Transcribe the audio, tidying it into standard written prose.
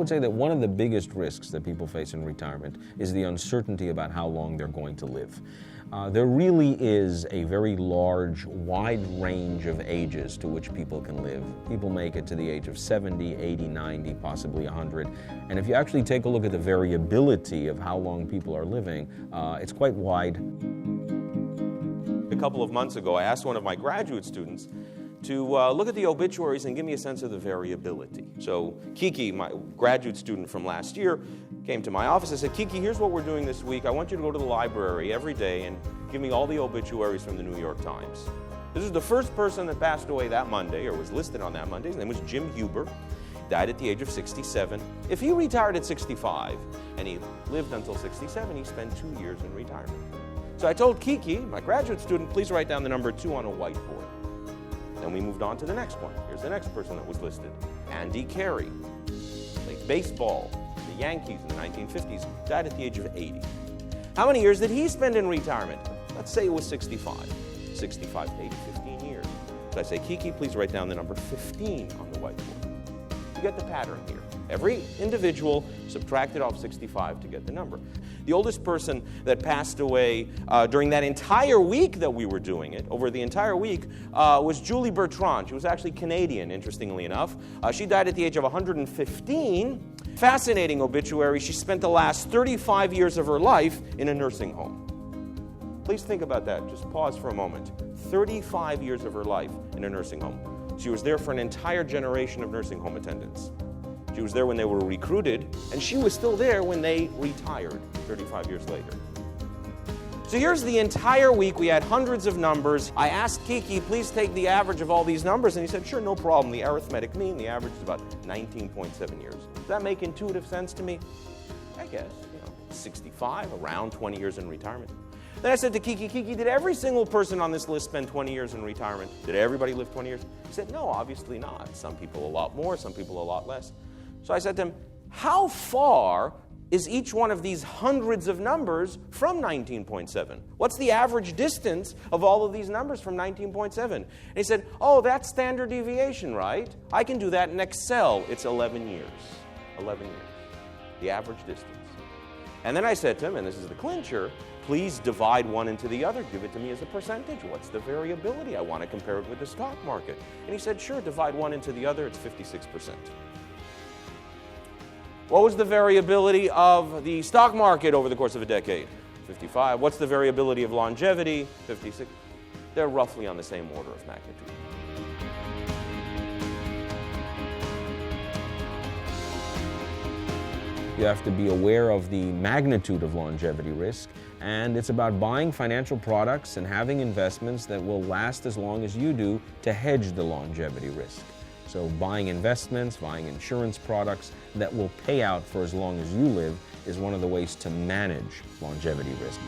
would say that one of the biggest risks that people face in retirement is the uncertainty about how long they're going to live. There really is a very large, wide range of ages to which people can live. People make it to the age of 70, 80, 90, possibly 100. And if you actually take a look at the variability of how long people are living, it's quite wide. A couple of months ago, I asked one of my graduate students to look at the obituaries and give me a sense of the variability. So Kiki, my graduate student from last year, came to my office and said, Kiki, here's what we're doing this week. I want you to go to the library every day and give me all the obituaries from the New York Times. This is the first person that passed away that Monday, or was listed on that Monday. His name was Jim Huber. Died at the age of 67. If he retired at 65, and he lived until 67, he spent 2 years in retirement. So I told Kiki, my graduate student, please write down the number 2 on a whiteboard. Then we moved on to the next one. Here's the next person that was listed. Andy Carey, played baseball, the Yankees in the 1950s, died at the age of 80. How many years did he spend in retirement? Let's say it was 65. 65 to 80, 15 years. So I say, Kiki, please write down the number 15 on the whiteboard. You get the pattern here. Every individual subtracted off 65 to get the number. The oldest person that passed away during that entire week that we were doing it, over the entire week, was Julie Bertrand. She was actually Canadian, interestingly enough. She died at the age of 115. Fascinating obituary. She spent the last 35 years of her life in a nursing home. Please think about that. Just pause for a moment. 35 years of her life in a nursing home. She was there for an entire generation of nursing home attendants. She was there when they were recruited, and she was still there when they retired 35 years later. So here's the entire week. We had hundreds of numbers. I asked Kiki, please take the average of all these numbers, and he said, sure, no problem. The arithmetic mean, the average is about 19.7 years. Does that make intuitive sense to me? I guess, 65, around 20 years in retirement. Then I said to Kiki, Kiki, did every single person on this list spend 20 years in retirement? Did everybody live 20 years? He said, no, obviously not. Some people a lot more, some people a lot less. So I said to him, how far is each one of these hundreds of numbers from 19.7? What's the average distance of all of these numbers from 19.7? And he said, oh, that's standard deviation, right? I can do that in Excel. It's 11 years. 11 years. The average distance. And then I said to him, and this is the clincher, please divide one into the other. Give it to me as a percentage. What's the variability? I want to compare it with the stock market. And he said, sure, divide one into the other. It's 56%. What was the variability of the stock market over the course of a decade? 55. What's the variability of longevity? 56. They're roughly on the same order of magnitude. You have to be aware of the magnitude of longevity risk, and it's about buying financial products and having investments that will last as long as you do to hedge the longevity risk. So buying investments, buying insurance products that will pay out for as long as you live is one of the ways to manage longevity risk.